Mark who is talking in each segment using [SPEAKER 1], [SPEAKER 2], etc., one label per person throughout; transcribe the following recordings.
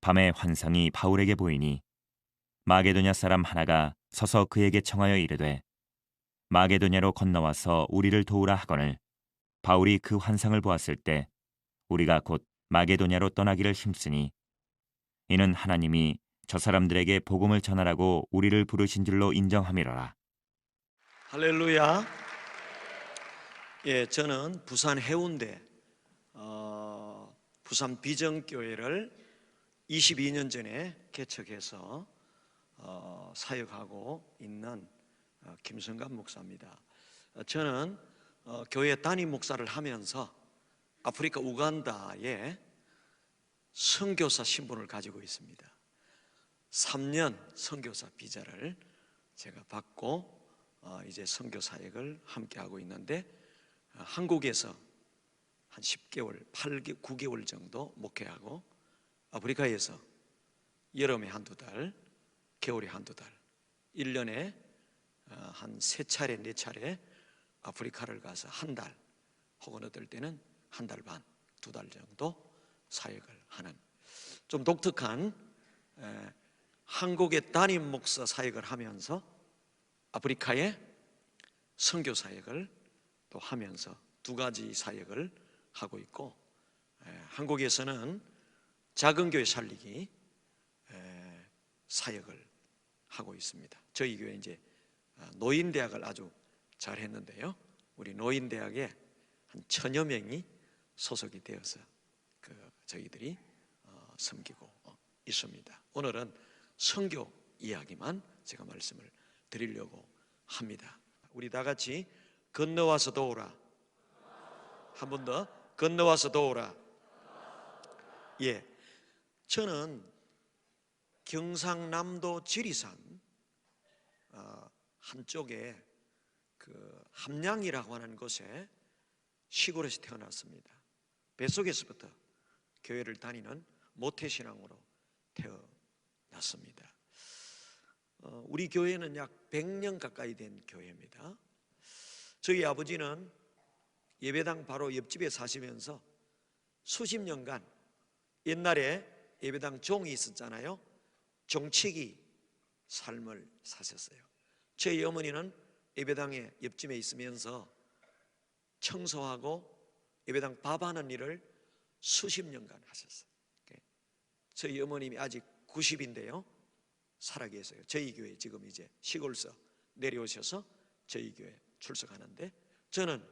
[SPEAKER 1] 밤에 환상이 바울에게 보이니 마게도냐 사람 하나가 서서 그에게 청하여 이르되 마게도냐로 건너와서 우리를 도우라 하거늘 바울이 그 환상을 보았을 때 우리가 곧 마게도냐로 떠나기를 힘쓰니 이는 하나님이 저 사람들에게 복음을 전하라고 우리를 부르신 줄로 인정함이로라.
[SPEAKER 2] 할렐루야. 예, 저는 부산 해운대 부산 비전교회를 22년 전에 개척해서 사역하고 있는 김성관 목사입니다. 저는 교회 담임 목사를 하면서 아프리카 우간다에 선교사 신분을 가지고 있습니다. 3년 선교사 비자를 제가 받고 이제 선교 사역을 함께 하고 있는데, 한국에서 한 10개월, 9개월 정도 목회하고, 아프리카에서 여름에 한두 달, 겨울에 한두 달, 1년에 한 3차례, 4차례 아프리카를 가서 한 달, 혹은 어떨 때는 한 달 반, 2달 정도 사역을 하는 좀 독특한 한국의 담임 목사 사역을 하면서 아프리카의 선교 사역을 또 하면서 두 가지 사역을 하고 있고, 한국에서는 작은 교회 살리기 사역을 하고 있습니다. 저희 교회 이제 노인대학을 아주 잘 했는데요, 우리 노인대학에 한 1000여 명이 소속이 되어서 저희들이 섬기고 있습니다. 오늘은 선교 이야기만 제가 말씀을 드리려고 합니다. 우리 다 같이 건너와서 도우라. 한 번 더, 건너와서 도우라. 예, 저는 경상남도 지리산 한쪽에 함양이라고 하는 곳에 시골에서 태어났습니다. 뱃속에서부터 교회를 다니는 모태신앙으로 태어났습니다. 우리 교회는 약 100년 가까이 된 교회입니다. 저희 아버지는 예배당 바로 옆집에 사시면서 수십 년간, 옛날에 예배당 종이 있었잖아요, 종치기 삶을 사셨어요. 저희 어머니는 예배당에 옆집에 있으면서 청소하고 예배당 밥하는 일을 수십 년간 하셨어요. 저희 어머님이 아직 90인데요 살아계세요. 저희 교회 지금 이제 시골서 내려오셔서 저희 교회 출석하는데, 저는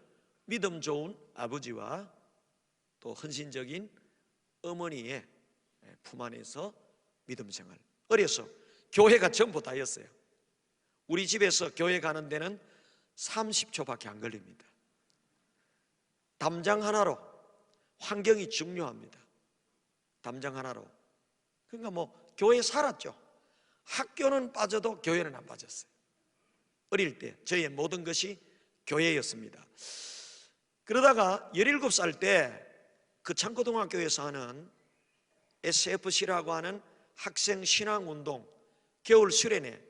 [SPEAKER 2] 믿음 좋은 아버지와 또 헌신적인 어머니의 품 안에서 믿음 생활, 어려서 교회가 전부 다였어요. 우리 집에서 교회 가는 데는 30초밖에 안 걸립니다. 담장 하나로, 환경이 중요합니다. 담장 하나로. 그러니까 교회 살았죠. 학교는 빠져도 교회는 안 빠졌어요. 어릴 때 저희의 모든 것이 교회였습니다. 그러다가 17살 때 그 창고등학교에서 하는 SFC라고 하는 학생 신앙운동 겨울 수련회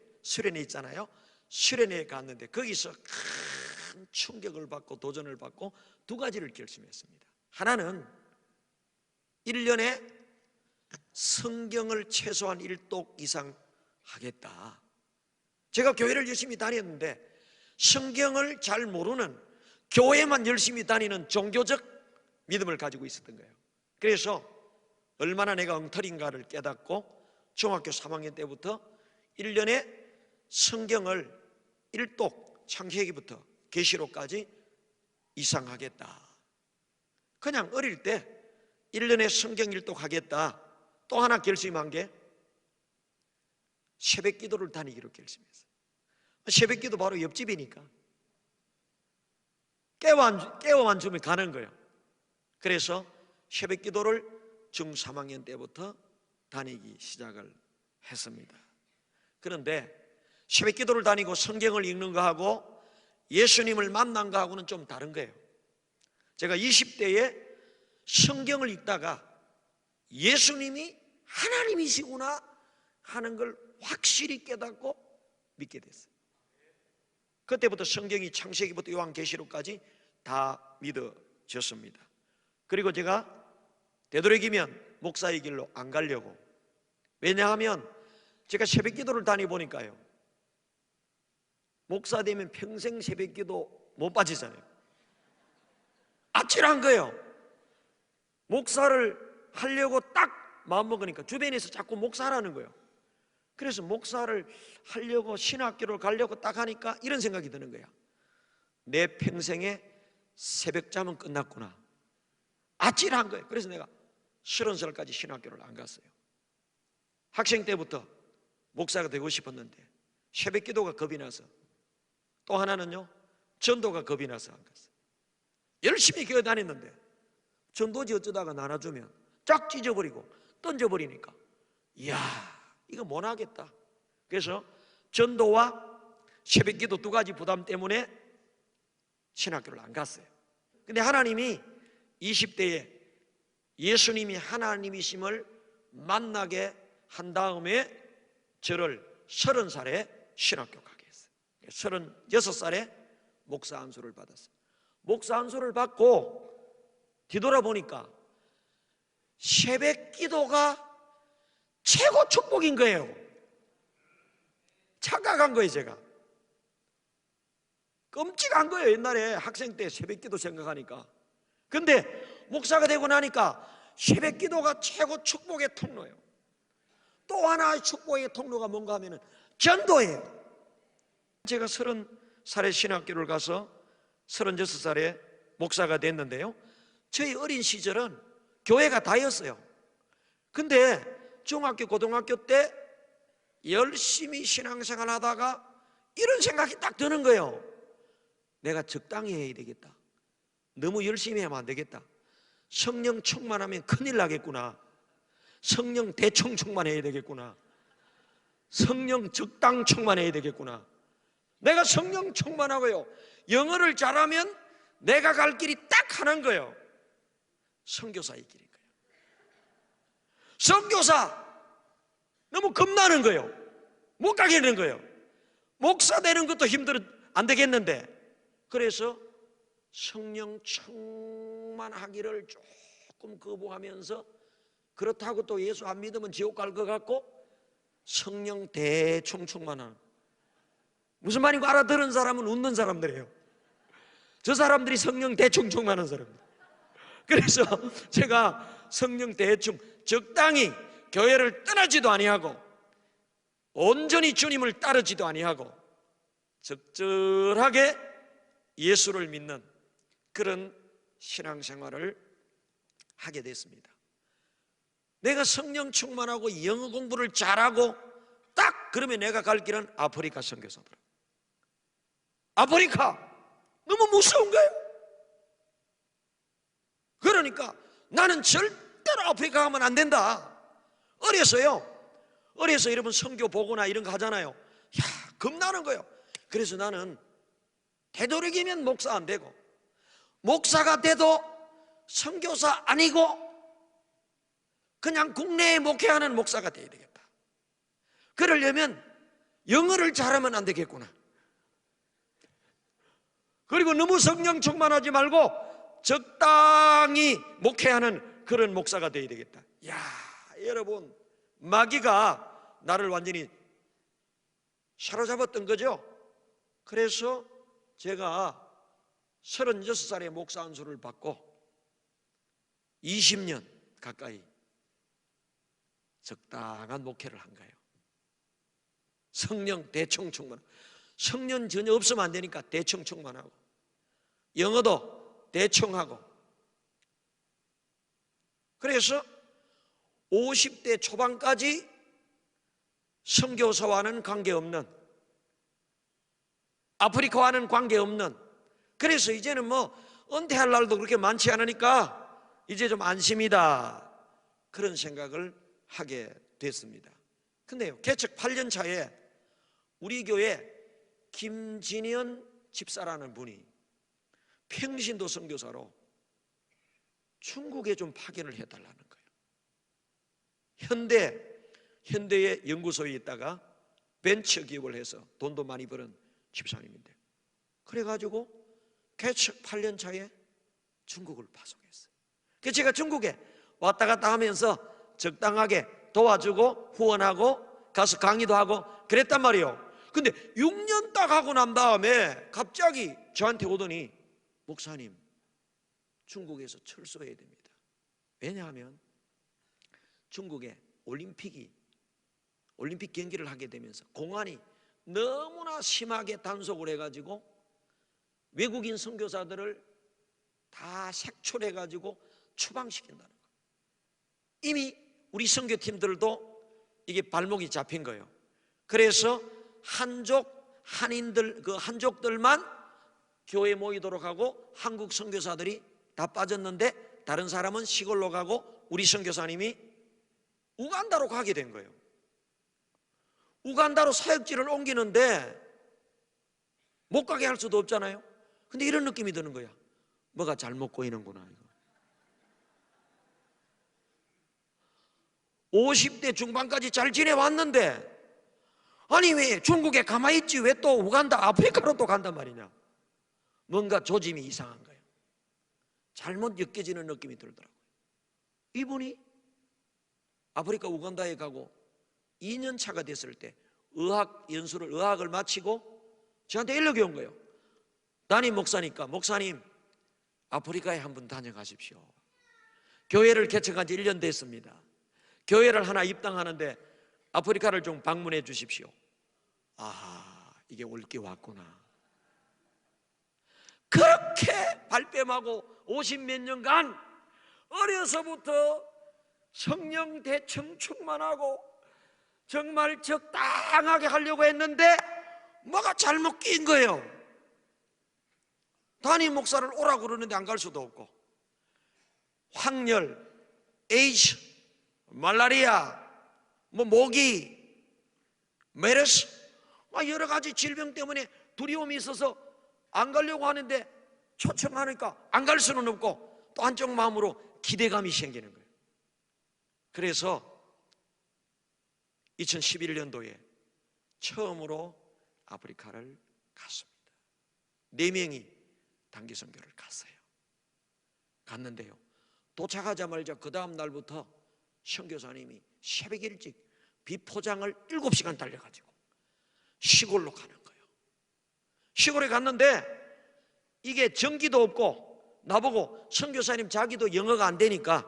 [SPEAKER 2] 있잖아요. 수련회에 갔는데 거기서 큰 충격을 받고 도전을 받고 두 가지를 결심했습니다. 하나는 1년에 성경을 최소한 1독 이상 하겠다. 제가 교회를 열심히 다녔는데 성경을 잘 모르는, 교회만 열심히 다니는 종교적 믿음을 가지고 있었던 거예요. 그래서 얼마나 내가 엉터리인가를 깨닫고 중학교 3학년 때부터 1년에 성경을 1독, 창세기부터 계시록까지 이상 하겠다. 그냥 어릴 때 1년에 성경 1독 하겠다. 또 하나 결심한 게 새벽 기도를 다니기로 결심했어요. 새벽 기도 바로 옆집이니까 깨워만 주면 가는 거예요. 그래서 새벽 기도를 중3학년 때부터 다니기 시작을 했습니다. 그런데 새벽 기도를 다니고 성경을 읽는 거하고 예수님을 만난 거하고는 좀 다른 거예요. 제가 20대에 성경을 읽다가 예수님이 하나님이시구나 하는 걸 확실히 깨닫고 믿게 됐어요. 그때부터 성경이 창세기부터 요한계시록까지 다 믿어졌습니다. 그리고 제가 되도록이면 목사의 길로 안 가려고 왜냐하면 제가 새벽 기도를 다녀보니까요, 목사 되면 평생 새벽 기도 못 빠지잖아요. 아찔한 거예요. 목사를 하려고 딱 마음먹으니까 주변에서 자꾸 목사라는 거예요. 그래서 목사를 하려고 신학교를 가려고 딱 하니까 이런 생각이 드는 거야. 내 평생에 새벽잠은 끝났구나. 아찔한 거예요. 그래서 내가 30살까지 신학교를 안 갔어요. 학생 때부터 목사가 되고 싶었는데 새벽 기도가 겁이 나서, 또 하나는요, 전도가 겁이 나서 안 갔어요. 열심히 교회 다녔는데 전도지 어쩌다가 나눠주면 쫙 찢어버리고 던져버리니까, 이야, 이거 못 하겠다. 그래서 전도와 새벽 기도 두 가지 부담 때문에 신학교를 안 갔어요. 근데 하나님이 20대에 예수님이 하나님이심을 만나게 한 다음에 저를 30살에 신학교 가게 했어요. 36살에 목사 안수를 받았어요. 목사 안수를 받고 뒤돌아보니까 새벽 기도가 최고 축복인 거예요. 착각한 거예요. 제가 끔찍한 거예요. 옛날에 학생 때 새벽 기도 생각하니까. 근데 목사가 되고 나니까 새벽 기도가 최고 축복의 통로예요. 또 하나의 축복의 통로가 뭔가 하면은 전도예요. 제가 30살에 신학교를 가서 36살에 목사가 됐는데요, 저희 어린 시절은 교회가 다였어요. 근데 중학교 고등학교 때 열심히 신앙생활 하다가 이런 생각이 딱 드는 거예요. 내가 적당히 해야 되겠다. 너무 열심히 하면 안 되겠다. 성령 충만하면 큰일 나겠구나. 성령 대충 충만해야 되겠구나. 성령 적당 충만해야 되겠구나. 내가 성령 충만하고요, 영어를 잘하면 내가 갈 길이 딱 하나인 거예요. 선교사의 길인 거예요. 선교사 너무 겁나는 거예요. 못 가게 되는 거예요. 목사 되는 것도 힘들어 안 되겠는데, 그래서 성령 충만하기를 조금 거부하면서, 그렇다고 또 예수 안 믿으면 지옥 갈 것 같고 성령 대충 충만한, 무슨 말인가 알아들은 사람은 웃는 사람들이에요. 저 사람들이 성령 대충 충만한 사람들. 그래서 제가 성령 대충 적당히 교회를 떠나지도 아니하고 온전히 주님을 따르지도 아니하고 적절하게 예수를 믿는 그런 신앙생활을 하게 됐습니다. 내가 성령 충만하고 영어 공부를 잘하고 딱 그러면 내가 갈 길은 아프리카 선교사더라. 아프리카 너무 무서운 거예요. 그러니까 나는 절대로 아프리카 가면 안 된다. 어려서 여러분 선교 보거나 이런 거 하잖아요. 야, 겁나는 거예요. 그래서 나는 되도록이면 목사 안 되고, 목사가 돼도 선교사 아니고 그냥 국내에 목회하는 목사가 돼야 되겠다. 그러려면 영어를 잘하면 안 되겠구나. 그리고 너무 성령 충만하지 말고 적당히 목회하는 그런 목사가 돼야 되겠다. 야, 여러분, 마귀가 나를 완전히 사로잡았던 거죠. 그래서 제가 36살에 목사 안수를 받고 20년 가까이 적당한 목회를 한 거예요. 성령 대충 충만, 성령 전혀 없으면 안 되니까 대충 충만하고, 영어도 대충 하고. 그래서 50대 초반까지 선교사와는 관계없는, 아프리카와는 관계없는, 그래서 이제는 뭐 은퇴할 날도 그렇게 많지 않으니까 이제 좀 안심이다, 그런 생각을 하게 됐습니다. 근데요, 개척 8년 차에 우리 교회 김진현 집사라는 분이 평신도 선교사로 중국에 좀 파견을 해달라는 거예요. 현대의 연구소에 있다가 벤처 기업을 해서 돈도 많이 버는 집사님인데, 그래가지고 개척 8년 차에 중국을 파송했어요. 그래서 제가 중국에 왔다 갔다 하면서 적당하게 도와주고 후원하고 가서 강의도 하고 그랬단 말이에요. 근데 6년 딱 하고 난 다음에 갑자기 저한테 오더니 목사님, 중국에서 철수해야 됩니다. 왜냐하면 중국에 올림픽 경기를 하게 되면서 공안이 너무나 심하게 단속을 해가지고 외국인 선교사들을 다 색출해가지고 추방시킨다는 거예요. 이미 우리 선교팀들도 이게 발목이 잡힌 거예요. 그래서 한족들만 교회 모이도록 하고 한국 선교사들이 다 빠졌는데 다른 사람은 시골로 가고 우리 선교사님이 우간다로 가게 된 거예요. 우간다로 사역지를 옮기는데 못 가게 할 수도 없잖아요. 근데 이런 느낌이 드는 거야. 뭐가 잘못 꼬이는구나 이거. 50대 중반까지 잘 지내왔는데 아니 왜 중국에 가만히 있지 왜 또 우간다 아프리카로 또 간단 말이냐. 뭔가 조짐이 이상한 거예요. 잘못 엮여지는 느낌이 들더라고요. 이분이 아프리카 우간다에 가고 2년 차가 됐을 때 의학을 마치고 저한테 연락이 온 거예요. 담임 목사니까 목사님 아프리카에 한번 다녀가십시오. 교회를 개척한 지 1년 됐습니다. 교회를 하나 입당하는데 아프리카를 좀 방문해 주십시오. 아, 이게 올 게 왔구나. 그렇게 발뺌하고 50몇 년간 어려서부터 성령 대청 충만하고 정말 적당하게 하려고 했는데 뭐가 잘못 끼인 거예요. 담임 목사를 오라고 그러는데 안 갈 수도 없고 황열, 에이즈, 말라리아, 모기, 메르스 여러 가지 질병 때문에 두려움이 있어서 안 가려고 하는데 초청하니까 안 갈 수는 없고 또 한쪽 마음으로 기대감이 생기는 거예요. 그래서 2011년도에 처음으로 아프리카를 갔습니다. 4명이 단기 선교를 갔어요. 갔는데요, 도착하자마자 그 다음 날부터 선교사님이 새벽 일찍 비포장을 7시간 달려가지고 시골로 가는 거예요. 시골에 갔는데 이게 전기도 없고 나보고 선교사님 자기도 영어가 안 되니까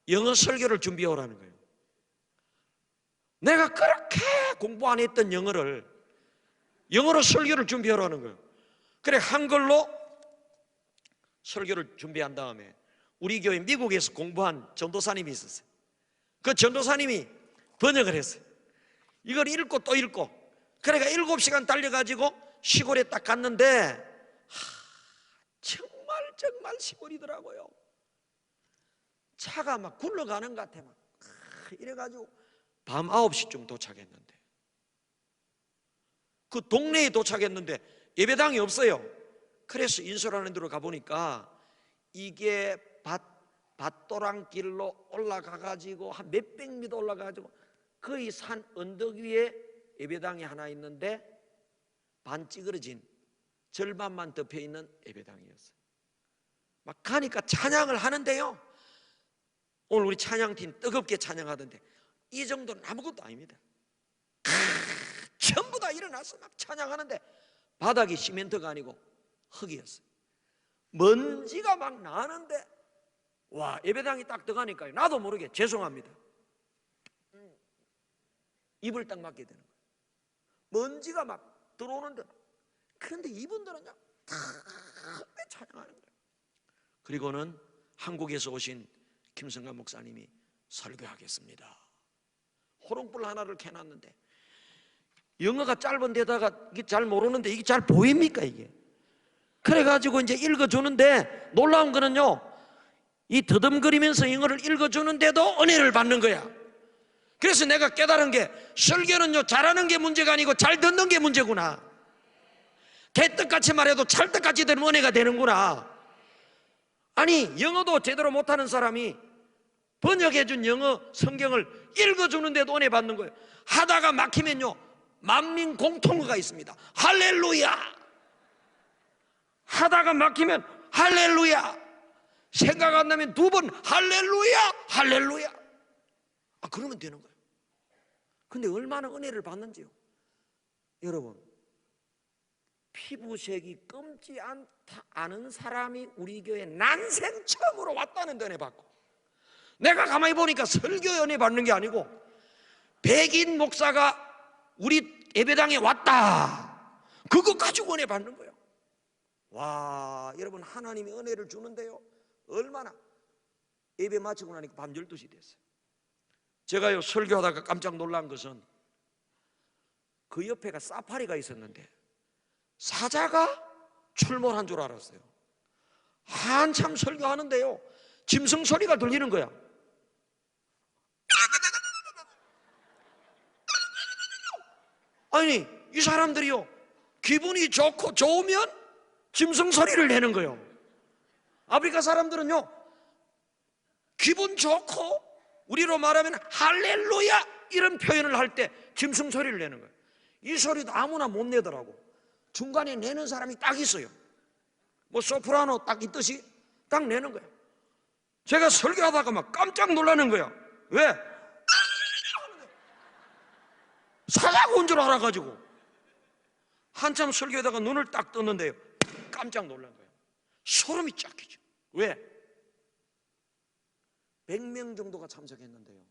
[SPEAKER 2] 영어 설교를 준비해 오라는 거예요. 내가 그렇게 공부 안 했던 영어로 설교를 준비해 오라는 거예요. 그래 한글로 설교를 준비한 다음에 우리 교회 미국에서 공부한 전도사님이 있었어요. 그 전도사님이 번역을 했어요. 이걸 읽고 또 읽고 그러니까 7시간 달려가지고 시골에 딱 갔는데 정말 시골이더라고요. 차가 막 굴러가는 것 같아. 막 이래가지고 밤 9시쯤 도착했는데 그 동네에 도착했는데 예배당이 없어요. 그래서 인솔하는 데로 가보니까 이게 밭도랑길로 올라가가지고 한 몇백 미터 올라가가지고 거의 산 언덕 위에 예배당이 하나 있는데 반 찌그러진 절반만 덮여있는 예배당이었어요. 막 가니까 찬양을 하는데요, 오늘 우리 찬양팀 뜨겁게 찬양하던데 이 정도는 아무것도 아닙니다. 전부 다 일어나서 막 찬양하는데 바닥이 시멘트가 아니고 흙이었어요. 먼지가 막 나는데 와, 예배당이 딱 들어가니까요, 나도 모르게 죄송합니다 입을 딱 막게 되는 거예요. 먼지가 막 들어오는데 그런데 이분들은 그냥 다 찬양하는 거예요. 그리고는 한국에서 오신 김성관 목사님이 설교하겠습니다. 호롱불 하나를 켜놨는데 영어가 짧은 데다가 이게 잘 모르는데 이게 잘 보입니까 이게? 그래가지고 이제 읽어주는데 놀라운 거는요, 이 더듬거리면서 영어를 읽어주는데도 은혜를 받는 거야. 그래서 내가 깨달은 게 설교는요 잘하는 게 문제가 아니고 잘 듣는 게 문제구나. 개떡같이 말해도 찰떡같이 되면 은혜가 되는구나. 아니 영어도 제대로 못하는 사람이 번역해준 영어 성경을 읽어주는데도 은혜 받는 거예요. 하다가 막히면요 만민 공통어가 있습니다. 할렐루야. 하다가 막히면 할렐루야. 생각 안 나면 2번 할렐루야 할렐루야. 그러면 되는 거예요. 근데 얼마나 은혜를 받는지요. 여러분, 피부색이 검지 않은 사람이 우리 교회에 난생 처음으로 왔다는 은혜 받고, 내가 가만히 보니까 설교 은혜 받는 게 아니고 백인 목사가 우리 예배당에 왔다, 그거 가지고 은혜 받는 거예요. 와, 여러분, 하나님이 은혜를 주는데요, 얼마나. 예배 마치고 나니까 밤 12시 됐어요. 제가요, 설교하다가 깜짝 놀란 것은 그 옆에가 사파리가 있었는데 사자가 출몰한 줄 알았어요. 한참 설교하는데요, 짐승 소리가 들리는 거야. 아니, 이 사람들이요, 기분이 좋으면 짐승 소리를 내는 거예요. 아프리카 사람들은요, 기분 좋고, 우리로 말하면 할렐루야 이런 표현을 할 때 짐승 소리를 내는 거예요. 이 소리도 아무나 못 내더라고. 중간에 내는 사람이 딱 있어요. 뭐 소프라노 딱 있듯이 딱 내는 거예요. 제가 설교하다가 막 깜짝 놀라는 거야. 왜? 사자가 온 줄 알아가지고 한참 설교하다가 눈을 딱 떴는데요, 깜짝 놀란 거예요. 소름이 쫙 끼죠. 왜? 100명 정도가 참석했는데요,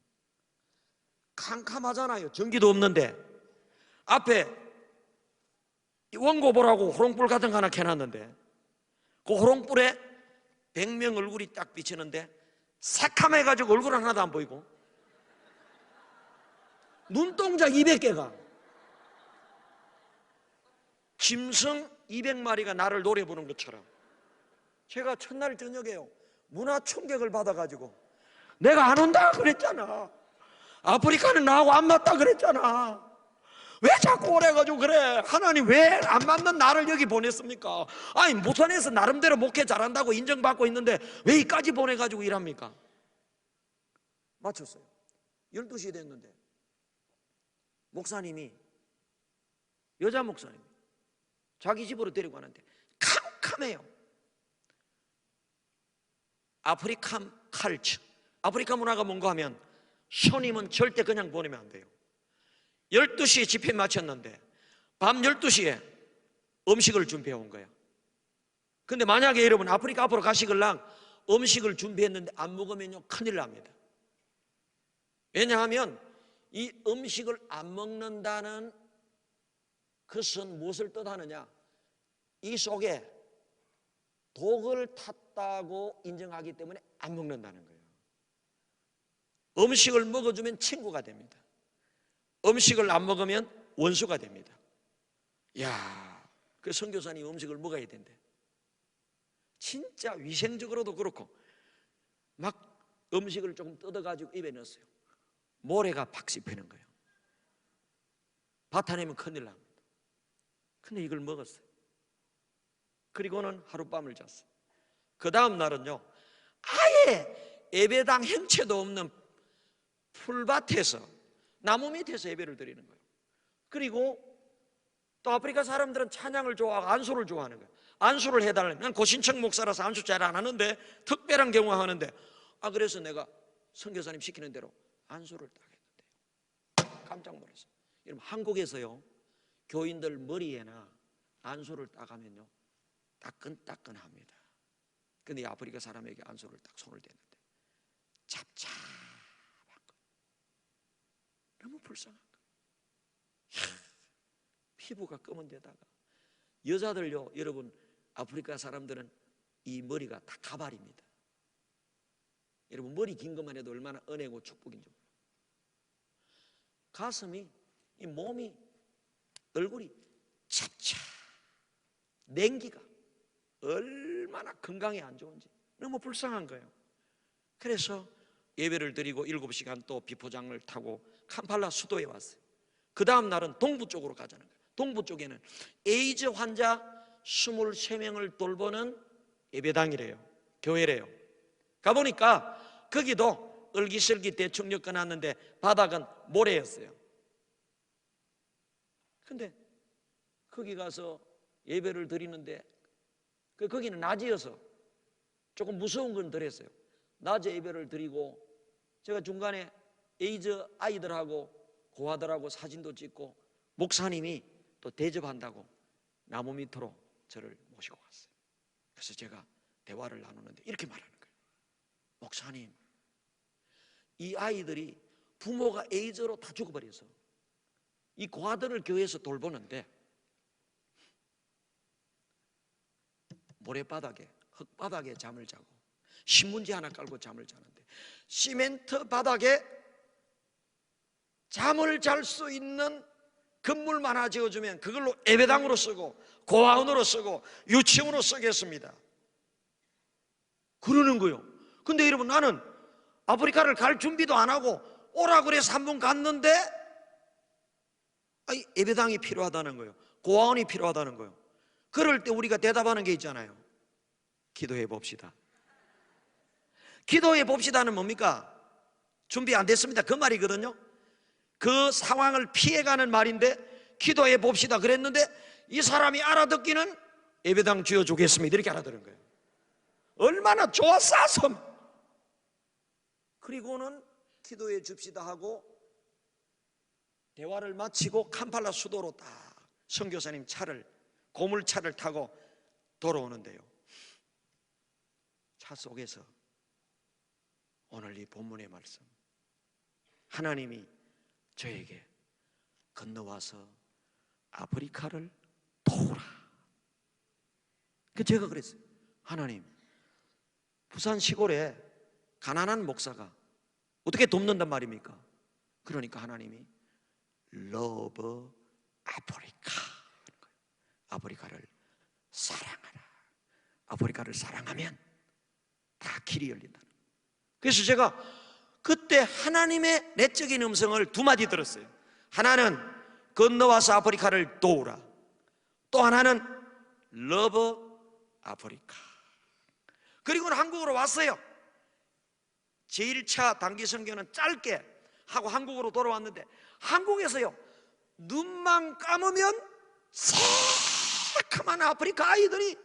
[SPEAKER 2] 캄캄하잖아요. 전기도 없는데 앞에 원고 보라고 호롱불 같은 거 하나 켜놨는데, 그 호롱불에 100명 얼굴이 딱 비치는데 새카매가지고 얼굴 하나도 안 보이고 눈동자 200개가, 짐승 200마리가 나를 노려보는 것처럼. 제가 첫날 저녁에요, 문화 충격을 받아가지고, 내가 안 온다 그랬잖아, 아프리카는 나하고 안 맞다 그랬잖아, 왜 자꾸 오래가지고 그래, 하나님 왜 안 맞는 나를 여기 보냈습니까? 아니, 부산에서 나름대로 목회 잘한다고 인정받고 있는데 왜 이까지 보내가지고 일합니까? 마쳤어요. 12시 됐는데 목사님이, 여자 목사님, 자기 집으로 데리고 가는데 캄캄해요. 아프리칸 칼처, 아프리카 문화가 뭔가 하면 손님은 절대 그냥 보내면 안 돼요. 12시에 집회 마쳤는데 밤 12시에 음식을 준비해 온 거야. 근데 만약에 여러분 아프리카 앞으로 가시걸랑 음식을 준비했는데 안 먹으면요, 큰일 납니다. 왜냐하면 이 음식을 안 먹는다는 것은 무엇을 뜻하느냐, 이 속에 독을 탔다고 인정하기 때문에 안 먹는다는 거예요. 음식을 먹어주면 친구가 됩니다. 음식을 안 먹으면 원수가 됩니다. 야, 그 선교사님 음식을 먹어야 된대. 진짜 위생적으로도 그렇고 막 음식을 조금 뜯어가지고 입에 넣었어요. 모래가 팍 씹히는 거예요. 밭아내면 큰일 납니다. 근데 이걸 먹었어요. 그리고는 하룻밤을 잤어요. 그 다음 날은요, 아예 예배당 행체도 없는 풀밭에서, 나무 밑에서 예배를 드리는 거예요. 그리고 또 아프리카 사람들은 찬양을 좋아하고 안수를 좋아하는 거예요. 안수를 해달라면, 고신청 목사라서 안수 잘 안 하는데 특별한 경우 하는데, 그래서 내가 선교사님 시키는 대로 안수를 딱 했는데요, 깜짝 놀랐어요. 여러분, 한국에서요, 교인들 머리에나 안수를 딱 하면요, 따끈따끈합니다. 근데 이 아프리카 사람에게 안수를 딱 손을 대는데 잡잡한 거예요. 너무 불쌍한 거예요. 피부가 검은 데다가, 여자들요, 여러분, 아프리카 사람들은 이 머리가 다 가발입니다. 여러분, 머리 긴 것만 해도 얼마나 은혜고 축복인지 몰라요. 가슴이, 이 몸이, 얼굴이 잡잡, 냉기가 얼마나 건강에 안 좋은지 너무 불쌍한 거예요. 그래서 예배를 드리고 7시간 또 비포장을 타고 캄팔라 수도에 왔어요. 그 다음 날은 동부 쪽으로 가자는 거예요. 동부 쪽에는 에이즈 환자 23명을 돌보는 예배당이래요, 교회래요. 가보니까 거기도 을기설기 대충 엮어놨는데 바닥은 모래였어요. 근데 거기 가서 예배를 드리는데, 거기는 낮이어서 조금 무서운 건 덜 했어요. 낮에 예배를 드리고 제가 중간에 에이즈 아이들하고 고아들하고 사진도 찍고 목사님이 또 대접한다고 나무 밑으로 저를 모시고 갔어요. 그래서 제가 대화를 나누는데 이렇게 말하는 거예요. 목사님, 이 아이들이 부모가 에이즈로 다 죽어버려서 이 고아들을 교회에서 돌보는데 모래바닥에 흙바닥에 잠을 자고 신문지 하나 깔고 잠을 자는데 시멘트 바닥에 잠을 잘 수 있는 건물만 하나 지어주면 그걸로 예배당으로 쓰고 고아원으로 쓰고 유치원으로 쓰겠습니다. 그러는 거예요. 근데 여러분, 나는 아프리카를 갈 준비도 안 하고 오라 그래서 한 번 갔는데 예배당이 필요하다는 거예요. 고아원이 필요하다는 거예요. 그럴 때 우리가 대답하는 게 있잖아요. 기도해 봅시다. 기도해 봅시다는 뭡니까? 준비 안 됐습니다, 그 말이거든요. 그 상황을 피해가는 말인데 기도해 봅시다 그랬는데 이 사람이 알아듣기는 예배당 지어주겠습니다 이렇게 알아들은 거예요. 얼마나 좋았어. 그리고는 기도해 줍시다 하고 대화를 마치고 캄팔라 수도로 딱 선교사님 차를, 고물차를 타고 돌아오는데요, 차 속에서 오늘 이 본문의 말씀, 하나님이 저에게 건너와서 아프리카를 도우라. 제가 그랬어요. 하나님, 부산 시골에 가난한 목사가 어떻게 돕는단 말입니까? 그러니까 하나님이 러브 아프리카, 아프리카를 사랑하라. 아프리카를 사랑하면 다 길이 열린다. 그래서 제가 그때 하나님의 내적인 음성을 두 마디 들었어요. 하나는 건너와서 아프리카를 도우라, 또 하나는 러브 아프리카. 그리고는 한국으로 왔어요. 제1차 단기 선교는 짧게 하고 한국으로 돌아왔는데 한국에서요, 눈만 감으면 새카만 아프리카 아이들이,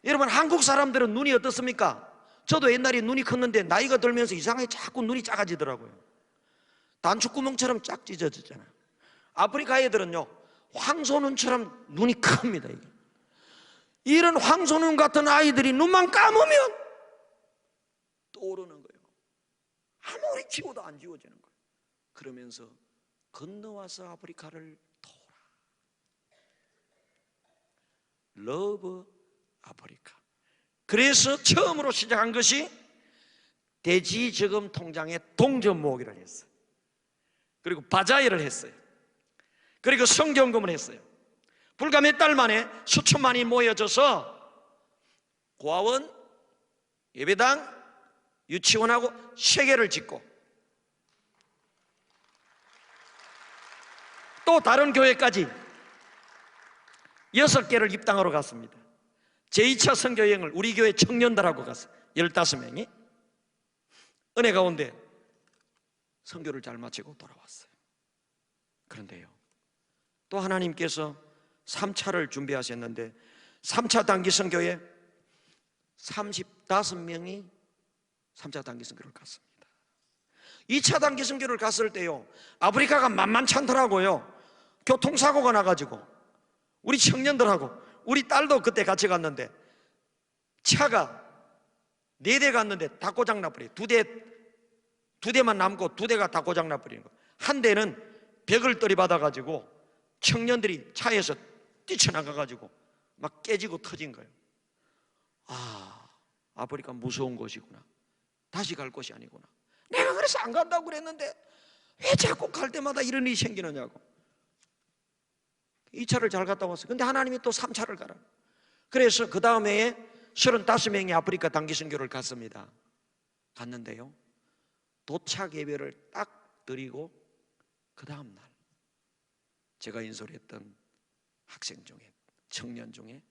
[SPEAKER 2] 여러분 한국 사람들은 눈이 어떻습니까? 저도 옛날에 눈이 컸는데 나이가 들면서 이상하게 자꾸 눈이 작아지더라고요. 단축구멍처럼 쫙 찢어지잖아요. 아프리카 애들은요, 황소눈처럼 눈이 큽니다. 이런 황소눈 같은 아이들이 눈만 감으면 떠오르는 거예요. 아무리 지워도 안 지워지는 거예요. 그러면서 건너와서 아프리카를 도우라. 러브 아프리카. 그래서 처음으로 시작한 것이 대지저금 통장에 동전 모으기를 했어요. 그리고 바자회를 했어요. 그리고 성경금을 했어요. 불과 몇 달 만에 수천만이 모여져서 고아원, 예배당, 유치원하고 3개를 짓고 또 다른 교회까지 6개를 입당하러 갔습니다. 제2차 선교여행을 우리 교회 청년들하고 갔어요. 15명이 은혜 가운데 선교를 잘 마치고 돌아왔어요. 그런데요, 또 하나님께서 3차를 준비하셨는데 3차 단기 선교에 35명이 3차 단기 선교를 갔습니다. 2차 단기 선교를 갔을 때요, 아프리카가 만만치 않더라고요. 교통사고가 나가지고 우리 청년들하고 우리 딸도 그때 같이 갔는데 차가 4대 갔는데 다 고장나버려요. 2대만 남고 2대가 다 고장나버리는 거예요. 한 대는 벽을 들이받아가지고 청년들이 차에서 뛰쳐나가가지고 막 깨지고 터진 거예요. 아프리카 무서운 곳이구나. 다시 갈 곳이 아니구나. 내가 그래서 안 간다고 그랬는데 왜 자꾸 갈 때마다 이런 일이 생기느냐고. 2차를 잘 갔다 왔어요. 근데 하나님이 또 3차를 가라. 그래서 그 다음 해에 35명이 아프리카 단기 선교를 갔습니다. 갔는데요, 도착 예배를 딱 드리고 그 다음 날 제가 인솔했던 학생 중에, 청년 중에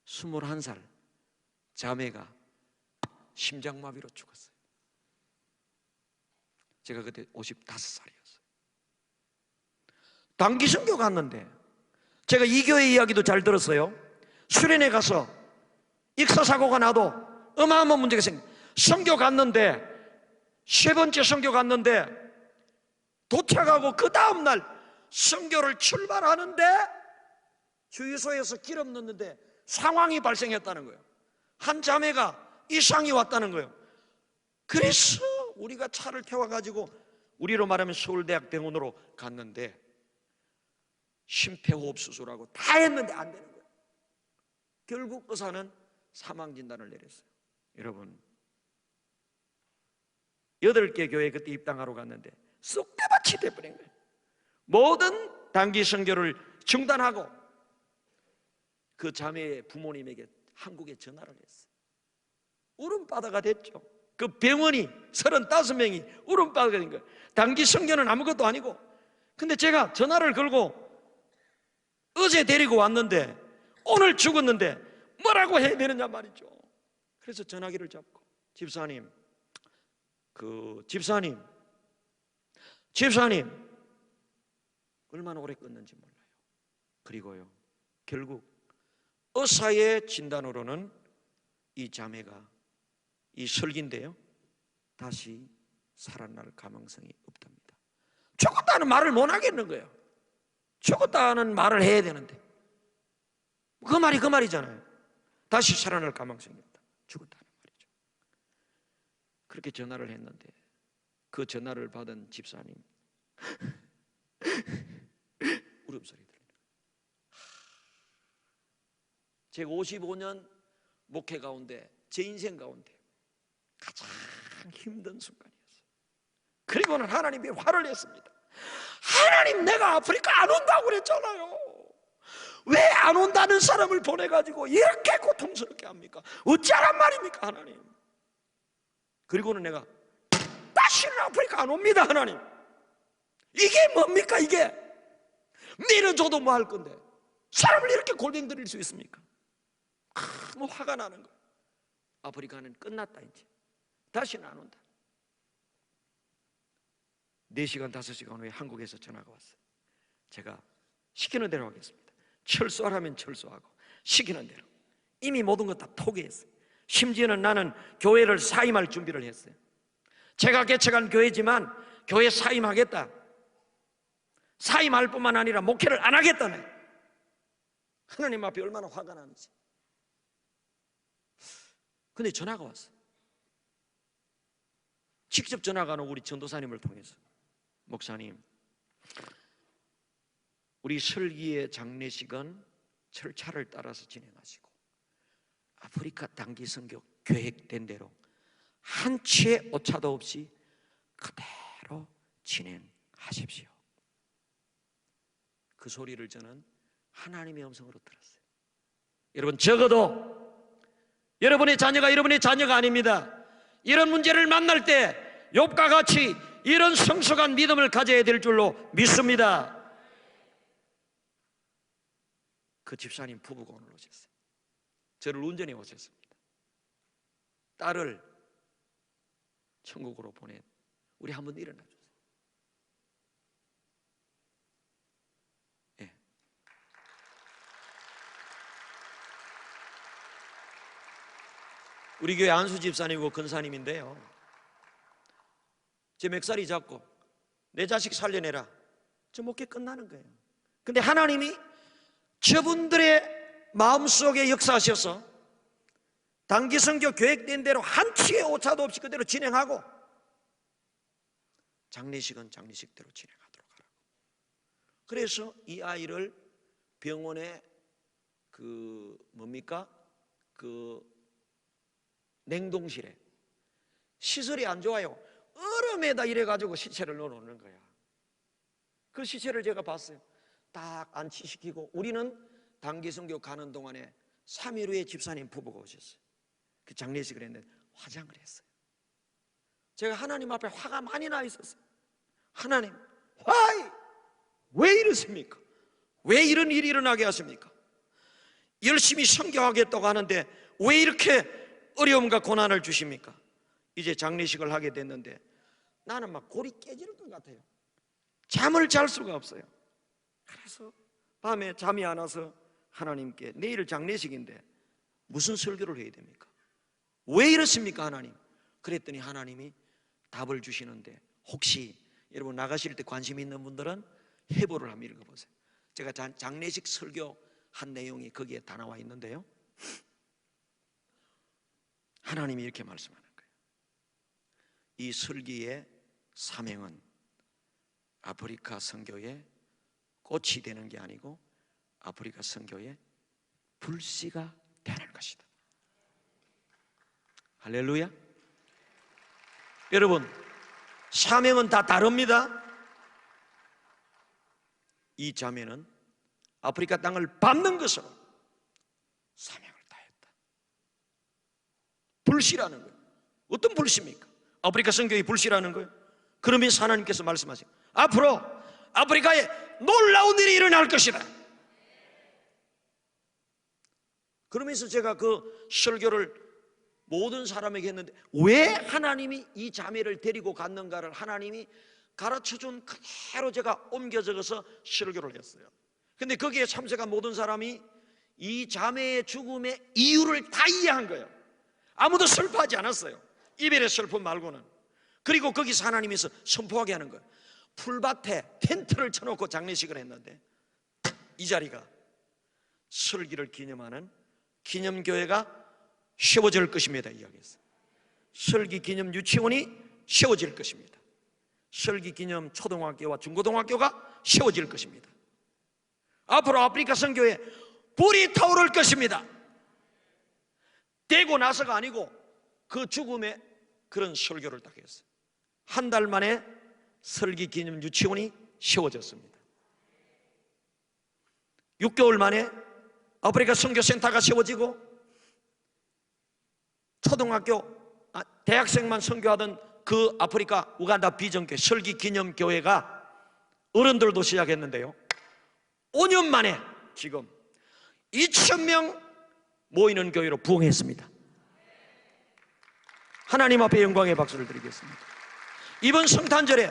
[SPEAKER 2] 21살 자매가 심장마비로 죽었어요. 제가 그때 55살이었어요. 단기 선교 갔는데 제가 이 교회 이야기도 잘 들었어요. 수련회 가서 익사사고가 나도 어마어마한 문제가 생겨. 선교 갔는데 3번째 선교 갔는데 도착하고 그 다음날 선교를 출발하는데 주유소에서 기름 넣는데 상황이 발생했다는 거예요. 한 자매가 이상이 왔다는 거예요. 그래서 우리가 차를 태워가지고 우리로 말하면 서울대학 병원으로 갔는데 심폐호흡수술하고 다 했는데 안 되는 거예요. 결국 의사는 사망진단을 내렸어요. 여러분, 8개 교회 그때 입당하러 갔는데 쑥대밭이 돼버린 거예요. 모든 단기 선교를 중단하고 그 자매의 부모님에게 한국에 전화를 했어요. 울음바다가 됐죠. 그 병원이 35명이 울음바다가 된 거예요. 단기 선교는 아무것도 아니고. 근데 제가 전화를 걸고 어제 데리고 왔는데 오늘 죽었는데 뭐라고 해야 되느냐 말이죠. 그래서 전화기를 잡고 집사님 얼마나 오래 껐는지 몰라요. 그리고요, 결국 의사의 진단으로는 이 자매가 이 설기인데요, 다시 살아날 가능성이 없답니다. 죽었다는 말을 못 하겠는 거예요. 죽었다는 말을 해야 되는데 그 말이 그 말이잖아요. 다시 살아날 가능성이 없다. 죽었다는 말이죠. 그렇게 전화를 했는데 그 전화를 받은 집사님 울음소리 들려요. 제가 55년 목회 가운데 제 인생 가운데 가장 힘든 순간이었어요. 그리고는 하나님이 화를 냈습니다. 하나님, 내가 아프리카 안 온다고 그랬잖아요. 왜 안 온다는 사람을 보내가지고 이렇게 고통스럽게 합니까? 어찌하란 말입니까 하나님? 그리고는 내가 다시는 아프리카 안 옵니다 하나님. 이게 뭡니까 이게? 밀어줘도 뭐 할 건데 사람을 이렇게 골뱅 들일 수 있습니까? 너무 화가 나는 거예요. 아프리카는 끝났다. 이제 다시는 안 온다. 4시간 5시간 후에 한국에서 전화가 왔어요. 제가 시키는 대로 하겠습니다. 철수하라면 철수하고 시키는 대로. 이미 모든 것 다 포기했어요. 심지어는 나는 교회를 사임할 준비를 했어요. 제가 개척한 교회지만 교회 사임하겠다. 사임할 뿐만 아니라 목회를 안 하겠다네. 하나님 앞에 얼마나 화가 나는지. 근데 전화가 왔어요. 직접 전화가 온 우리 전도사님을 통해서, 목사님, 우리 설기의 장례식은 절차를 따라서 진행하시고 아프리카 단기 선교 계획된 대로 한치의 오차도 없이 그대로 진행하십시오. 그 소리를 저는 하나님의 음성으로 들었어요. 여러분, 적어도 여러분의 자녀가 아닙니다. 이런 문제를 만날 때 욥과 같이 이런 성숙한 믿음을 가져야 될 줄로 믿습니다. 그 집사님 부부가 오늘 오셨어요. 저를 운전해 오셨습니다. 딸을 천국으로 보낸, 우리 한번 일어나 주세요. 예. 우리 교회 안수 집사님이고 근사님인데요, 제 멱살이 잡고 내 자식 살려내라, 저 목회 끝나는 거예요. 근데 하나님이 저분들의 마음속에 역사하셔서 단기 선교 계획된 대로 한치의 오차도 없이 그대로 진행하고 장례식은 장례식대로 진행하도록 하라고. 그래서 이 아이를 병원에 그 냉동실에, 시설이 안 좋아요. 얼음에다 이래가지고 시체를 넣어놓는 거야. 그 시체를 제가 봤어요. 딱 안치시키고, 우리는 단기 선교 가는 동안에 3일 후에 집사님 부부가 오셨어요. 그 장례식을 했는데 화장을 했어요. 제가 하나님 앞에 화가 많이 나 있었어요. 하나님, 왜 이러십니까? 왜 이런 일이 일어나게 하십니까? 열심히 선교하겠다고 하는데 왜 이렇게 어려움과 고난을 주십니까? 이제 장례식을 하게 됐는데 나는 막 골이 깨지는 것 같아요. 잠을 잘 수가 없어요. 그래서 밤에 잠이 안 와서 하나님께, 내일 장례식인데 무슨 설교를 해야 됩니까? 왜 이렇습니까 하나님? 그랬더니 하나님이 답을 주시는데, 혹시 여러분 나가실 때 관심 있는 분들은 해보를 한번 읽어보세요. 제가 장례식 설교 한 내용이 거기에 다 나와 있는데요, 하나님이 이렇게 말씀하는 거예요. 이 설교의 사명은 아프리카 선교의 꽃이 되는 게 아니고 아프리카 선교의 불씨가 되는 것이다. 할렐루야. 여러분, 사명은 다 다릅니다. 이 자매는 아프리카 땅을 밟는 것으로 사명을 다했다. 불씨라는 거예요. 어떤 불씨입니까? 아프리카 선교의 불씨라는 거예요. 그러면서 하나님께서 말씀하세요. 앞으로 아프리카에 놀라운 일이 일어날 것이다. 그러면서 제가 그 설교를 모든 사람에게 했는데, 왜 하나님이 이 자매를 데리고 갔는가를 하나님이 가르쳐준 그대로 제가 옮겨 적어서 설교를 했어요. 근데 거기에 참석한 모든 사람이 이 자매의 죽음의 이유를 다 이해한 거예요. 아무도 슬퍼하지 않았어요. 이별의 슬픔 말고는. 그리고 거기서 하나님께서 선포하게 하는 거예요. 풀밭에 텐트를 쳐놓고 장례식을 했는데 이 자리가 설기를 기념하는 기념교회가 세워질 것입니다 이야기했어요. 설기 기념 유치원이 세워질 것입니다. 설기 기념 초등학교와 중고등학교가 세워질 것입니다. 앞으로 아프리카 선교에 불이 타오를 것입니다. 되고 나서가 아니고 그 죽음에 그런 설교를 딱 했어요. 한 달 만에 설기 기념 유치원이 세워졌습니다. 6개월 만에 아프리카 선교센터가 세워지고 초등학교, 대학생만 선교하던 그 아프리카 우간다 비전교회 설기 기념교회가 어른들도 시작했는데요, 5년 만에 지금 2,000명 모이는 교회로 부흥했습니다. 하나님 앞에 영광의 박수를 드리겠습니다. 이번 성탄절에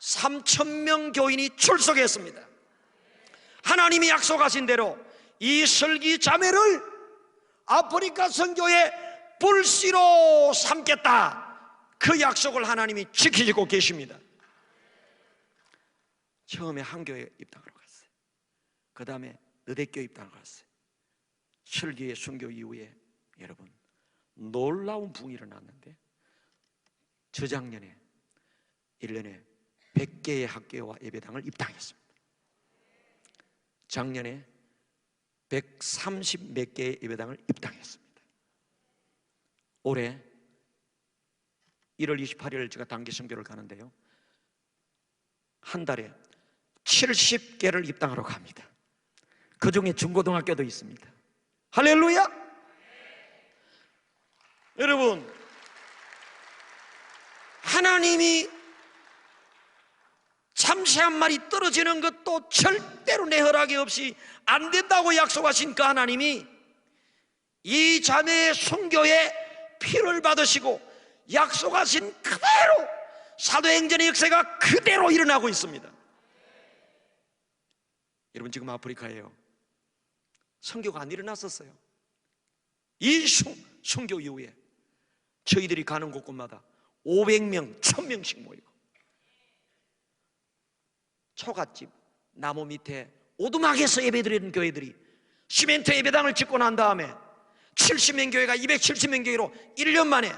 [SPEAKER 2] 3,000명 교인이 출석했습니다. 하나님이 약속하신 대로 이 설기 자매를 아프리카 선교의 불씨로 삼겠다, 그 약속을 하나님이 지키고 계십니다. 처음에 한 교회 입당하러 갔어요. 그 다음에 느대교회 입당하러 갔어요. 설기의 순교 이후에 여러분 놀라운 부흥이 일어났는데, 저작년에 1년에 100개의 학교와 예배당을 입당했습니다. 작년에 130 몇 개의 예배당을 입당했습니다. 올해 1월 28일 제가 단기 선교를 가는데요, 한 달에 70개를 입당하러 갑니다. 그 중에 중고등학교도 있습니다. 할렐루야! 여러분, 하나님이 참새 한 마리 떨어지는 것도 절대로 내 허락이 없이 안 된다고 약속하신 그 하나님이 이 자매의 순교에 피를 받으시고 약속하신 그대로 사도행전의 역사가 그대로 일어나고 있습니다. 여러분, 지금 아프리카에요, 선교가 안 일어났었어요. 이 순교 이후에 저희들이 가는 곳곳마다 500명, 1000명씩 모이고, 초가집 나무 밑에 오두막에서 예배드리는 교회들이 시멘트 예배당을 짓고 난 다음에 70명 교회가 270명 교회로 1년 만에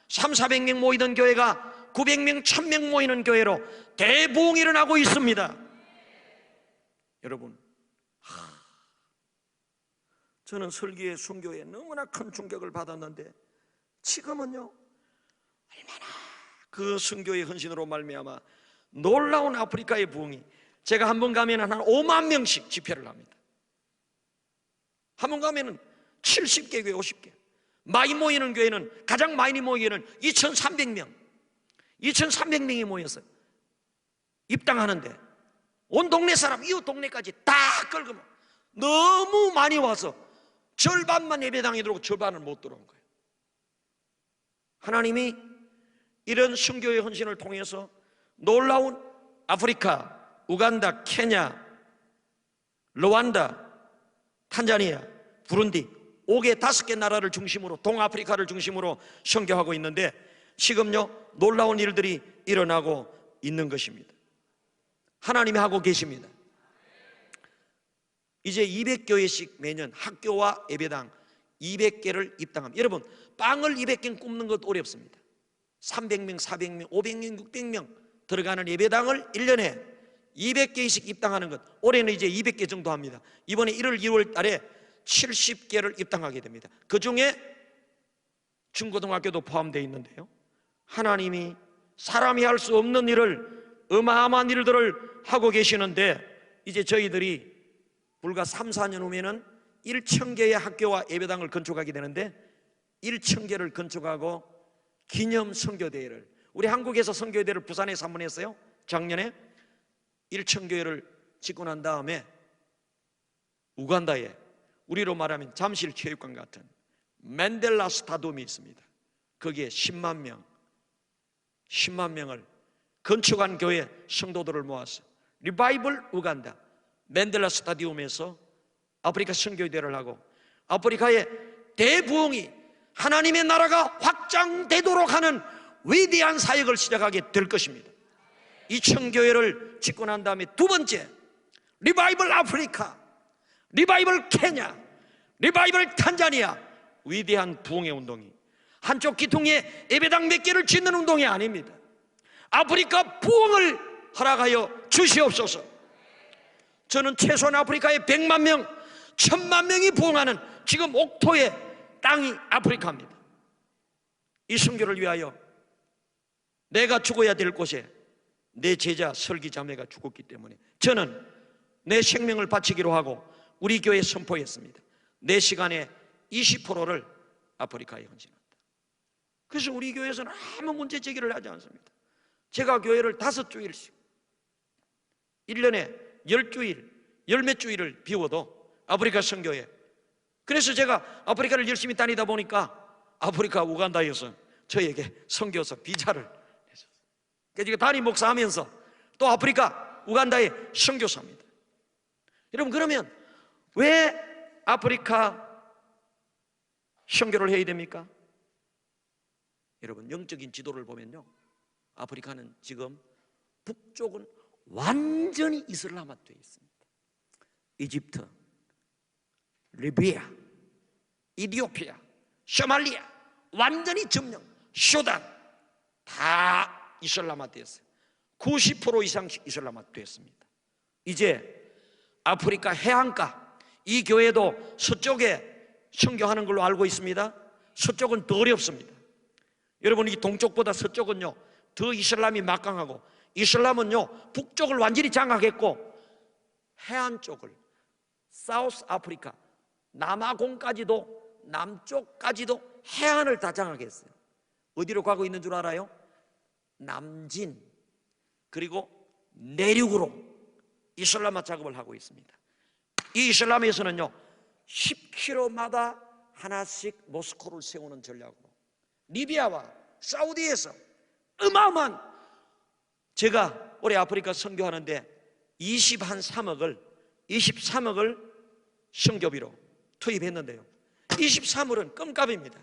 [SPEAKER 2] 300~400명 모이던 교회가 900명, 1000명 모이는 교회로 대부흥이 일어나고 있습니다. 여러분, 저는 설기의 순교에 너무나 큰 충격을 받았는데, 지금은요 얼마나 그 순교의 헌신으로 말미암아 놀라운 아프리카의 부흥이, 제가 한 번 가면 한 5만 명씩 집회를 합니다. 한 번 가면 70개 교회, 50개. 많이 모이는 교회는, 가장 많이 모이는 2,300명 2,300명이 모였어요. 입당하는데 온 동네 사람, 이웃 동네까지 다 끌고 너무 많이 와서 절반만 예배당에 들어오고 절반은 못 들어온 거예요. 하나님이 이런 순교의 헌신을 통해서 놀라운 아프리카, 우간다, 케냐, 르완다, 탄자니아, 부룬디 5개, 5개 나라를 중심으로, 동아프리카를 중심으로 선교하고 있는데, 지금요 놀라운 일들이 일어나고 있는 것입니다. 하나님이 하고 계십니다. 이제 200교회씩 매년 학교와 예배당 200개를 입당합니다. 여러분, 빵을 200개 굽는 것도 어렵습니다. 300명, 400명, 500명, 600명 들어가는 예배당을 1년에 200개씩 입당하는 것, 올해는 이제 200개 정도 합니다. 이번에 1월, 2월 달에 70개를 입당하게 됩니다. 그 중에 중고등학교도 포함되어 있는데요, 하나님이 사람이 할 수 없는 일을, 어마어마한 일들을 하고 계시는데, 이제 저희들이 불과 3, 4년 후면은 1,000개의 학교와 예배당을 건축하게 되는데, 1,000개를 건축하고 기념 선교대회를, 우리 한국에서 선교대회를 부산에서 한번 했어요. 작년에 1,000교회를 짓고 난 다음에 우간다에 우리로 말하면 잠실체육관 같은 맨델라 스타디움이 있습니다. 거기에 10만 명을 건축한 교회 성도들을 모아서 리바이벌 우간다 맨델라 스타디움에서 아프리카 선교대회를 하고, 아프리카의 대부흥이, 하나님의 나라가 확장되도록 하는 위대한 사역을 시작하게 될 것입니다. 2,000교회를 짓고 난 다음에 두 번째, 리바이벌 아프리카, 리바이벌 케냐, 리바이벌 탄자니아, 위대한 부흥의 운동이, 한쪽 기둥에 예배당 몇 개를 짓는 운동이 아닙니다. 아프리카 부흥을 허락하여 주시옵소서. 저는 최소한 아프리카에 100만 명, 1000만 명이 부흥하는, 지금 옥토의 땅이 아프리카입니다. 이 선교를 위하여 내가 죽어야 될 곳에 내 제자 설기 자매가 죽었기 때문에 저는 내 생명을 바치기로 하고 우리 교회에 선포했습니다. 내 시간의 20%를 아프리카에 헌신한다. 그래서 우리 교회에서는 아무 문제 제기를 하지 않습니다. 제가 교회를 5주일씩, 1년에 10주일, 열몇 주일을 비워도 아프리카 선교회, 그래서 제가 아프리카를 열심히 다니다 보니까 아프리카 우간다에서 저에게 선교사 비자를 내줬어요. 그래서 제가 담임 목사하면서 또 아프리카 우간다의 선교사입니다. 여러분, 그러면 왜 아프리카 선교를 해야 됩니까? 여러분, 영적인 지도를 보면요, 아프리카는 지금 북쪽은 완전히 이슬람화되어 있습니다. 이집트, 리비아, 이디오피아, 소말리아 완전히 점령, 수단 다 이슬람화되었어요. 90% 이상 이슬람화되었습니다. 이제 아프리카 해안가, 이 교회도 서쪽에 선교하는 걸로 알고 있습니다. 서쪽은 더 어렵습니다. 여러분, 이 동쪽보다 서쪽은요 더 이슬람이 막강하고, 이슬람은요 북쪽을 완전히 장악했고, 해안 쪽을, 사우스 아프리카 남아공까지도, 남쪽까지도 해안을 다 장악했어요. 어디로 가고 있는 줄 알아요? 남진, 그리고 내륙으로 이슬람화 작업을 하고 있습니다. 이 이슬람에서는요 10km마다 하나씩 모스크를 세우는 전략으로, 리비아와 사우디에서 어마어마한, 제가 올해 아프리카 선교하는데 23억을 선교비로 투입했는데요, 23억은 껌값입니다.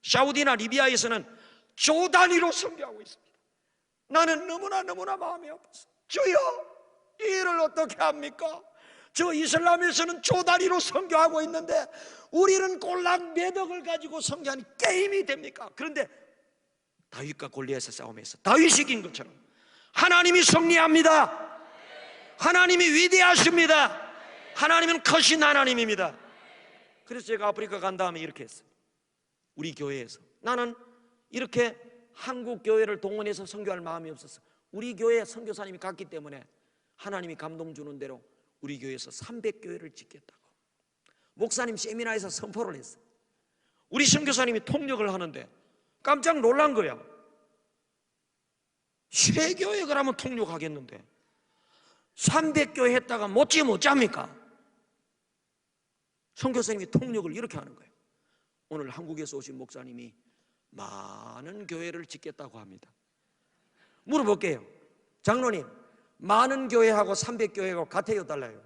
[SPEAKER 2] 사우디나 리비아에서는 조 단위로 선교하고 있습니다. 나는 너무나 마음이 아팠어. 주여, 이 일을 어떻게 합니까? 저 이슬람에서는 조 단위로 선교하고 있는데 우리는 꼴랑 몇 억을 가지고 선교하니 게임이 됩니까? 그런데 다윗과 골리앗의 싸움에서 다윗이 이긴 것처럼 하나님이 승리합니다. 하나님이 위대하십니다. 하나님은 크신 하나님입니다. 그래서 제가 아프리카 간 다음에 이렇게 했어요. 우리 교회에서 나는 이렇게 한국 교회를 동원해서 선교할 마음이 없었어. 우리 교회 선교사님이 갔기 때문에 하나님이 감동 주는 대로 우리 교회에서 300교회를 짓겠다고 목사님 세미나에서 선포를 했어요. 우리 선교사님이 통역을 하는데 깜짝 놀란 거야. 세 교회 그러면 통역하겠는데 300교회 했다가 못지 못잡니까? 선교사님이 통역을 이렇게 하는 거예요. 오늘 한국에서 오신 목사님이 많은 교회를 짓겠다고 합니다. 물어볼게요. 장로님, 많은 교회하고 300교회하고 같아요, 달라요?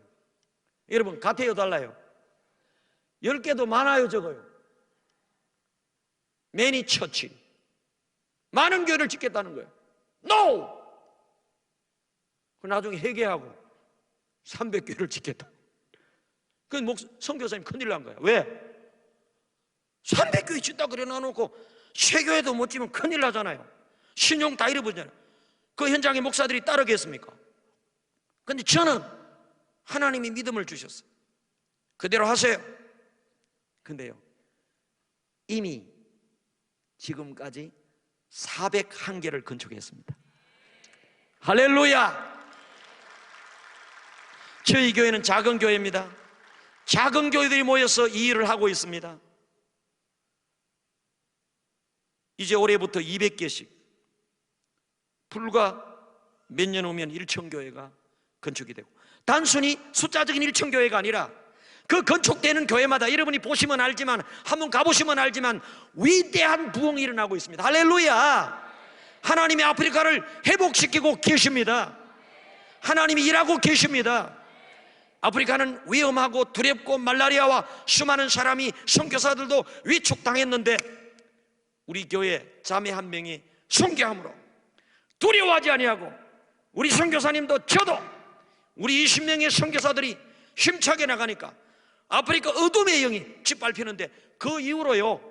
[SPEAKER 2] 여러분, 같아요, 달라요? 10개도 많아요, 적어요? 매니 처치, 많은 교회를 짓겠다는 거예요. NO! 나중에 회개하고 300교회를 짓겠다. 그 선교사님 큰일 난 거야. 왜? 300교회 짓다 그래 놔놓고 쉐교회도 못 지면 큰일 나잖아요. 신용 다 잃어버리잖아요. 그 현장에 목사들이 따르겠습니까? 근데 저는 하나님이 믿음을 주셨어요. 그대로 하세요. 근데요, 이미 지금까지 401개를 건축했습니다. 할렐루야! 저희 교회는 작은 교회입니다. 작은 교회들이 모여서 이 일을 하고 있습니다. 이제 올해부터 200개씩, 불과 몇 년 후면 1,000교회가 건축이 되고, 단순히 숫자적인 1,000교회가 아니라 그 건축되는 교회마다 여러분이 보시면 알지만, 한번 가보시면 알지만 위대한 부흥이 일어나고 있습니다. 할렐루야! 하나님이 아프리카를 회복시키고 계십니다. 하나님이 일하고 계십니다. 아프리카는 위험하고 두렵고 말라리아와 수많은 사람이, 선교사들도 위축당했는데 우리 교회 자매 한 명이 선교함으로 두려워하지 아니하고, 우리 선교사님도 저도 우리 20명의 선교사들이 힘차게 나가니까 아프리카 어둠의 영이 짓밟히는데, 그 이후로요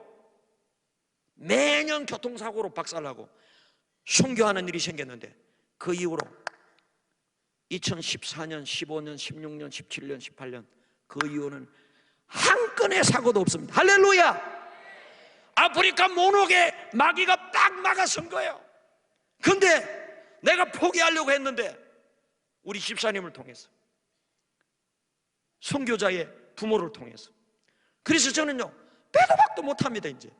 [SPEAKER 2] 매년 교통사고로 박살나고 선교하는 일이 생겼는데, 그 이후로 2014년, 15년, 16년, 17년, 18년 그 이후는 한 건의 사고도 없습니다. 할렐루야! 아프리카 모독에 마귀가 딱 막아선 거예요. 근데 내가 포기하려고 했는데 우리 집사님을 통해서, 선교자의 부모를 통해서, 그래서 저는요 빼도 박도 못합니다. 이제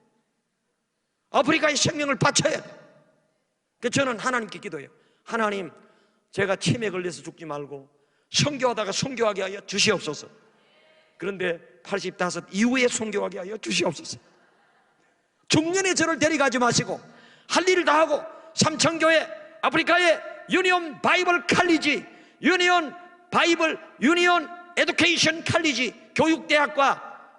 [SPEAKER 2] 아프리카의 생명을 바쳐야 돼. 그래서 저는 하나님께 기도해요. 하나님, 제가 치매 걸려서 죽지 말고 선교하다가 선교하게 하여 주시옵소서. 그런데 85 이후에 선교하게 하여 주시옵소서. 중년에 저를 데려가지 마시고 할 일을 다 하고, 삼천교회, 아프리카의 유니온 바이블 칼리지, 유니온 에듀케이션 칼리지 교육대학과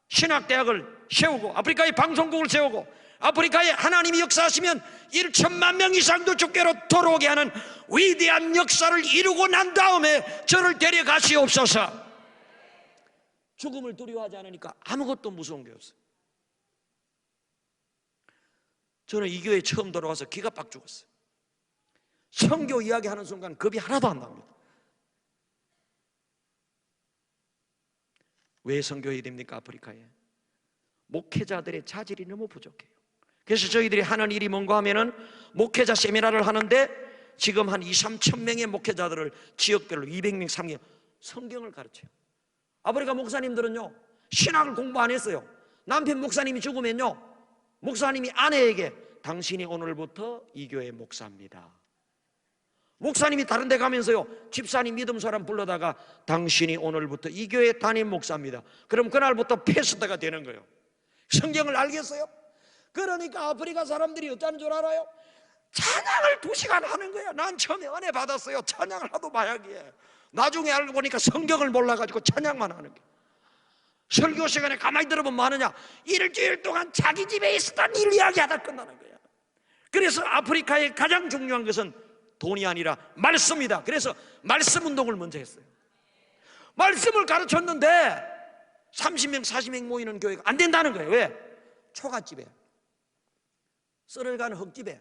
[SPEAKER 2] 신학대학을 세우고, 아프리카의 방송국을 세우고, 아프리카에 하나님이 역사하시면 1천만 명 이상도 주께로 돌아오게 하는 위대한 역사를 이루고 난 다음에 저를 데려가시옵소서. 죽음을 두려워하지 않으니까 아무것도 무서운 게 없어요. 저는 이 교회에 처음 들어와서 기가 빡 죽었어요. 선교 이야기하는 순간 겁이 하나도 안 납니다. 왜 선교해야 됩니까? 아프리카에 목회자들의 자질이 너무 부족해요. 그래서 저희들이 하는 일이 뭔가 하면은 목회자 세미나를 하는데, 지금 한 2-3천 명의 목회자들을 지역별로 200명, 3명 성경을 가르쳐요. 아프리카 목사님들은요 신학을 공부 안 했어요. 남편 목사님이 죽으면요 목사님이 아내에게 당신이 오늘부터 이 교회 목사입니다. 목사님이 다른 데 가면서요 집사님 믿음 사람 불러다가 당신이 오늘부터 이 교회 담임 목사입니다. 그럼 그날부터 패스터가 되는 거예요. 성경을 알겠어요? 그러니까 아프리카 사람들이 어쩌는 줄 알아요? 찬양을 2시간 하는 거예요. 난 처음에 은혜 받았어요. 찬양을 하도 마약이에요. 나중에 알고 보니까 성경을 몰라가지고 찬양만 하는 거예요. 설교 시간에 가만히 들어보면 뭐 하느냐, 일주일 동안 자기 집에 있었던 일 이야기하다 끝나는 거예요. 그래서 아프리카의 가장 중요한 것은 돈이 아니라 말씀이다. 그래서 말씀 운동을 먼저 했어요. 말씀을 가르쳤는데 30명 40명 모이는 교회가 안 된다는 거예요. 왜? 초가집에, 썰을 가는 흙집에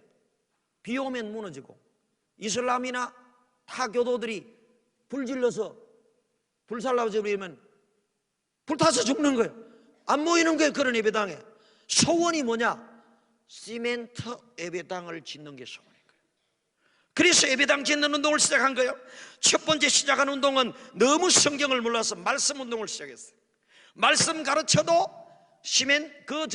[SPEAKER 2] 비 오면 무너지고, 이슬람이나 타 교도들이 불질러서 불살라버리면 불타서 죽는 거예요. 안 모이는 거예요. 그런 예배당에. 소원이 뭐냐? 시멘트 예배당을 짓는 게 소원인 거예요. 그래서 예배당 짓는 운동을 시작한 거예요. 첫 번째 시작한 운동은 너무 성경을 몰라서 말씀 운동을 시작했어요. 말씀 가르쳐도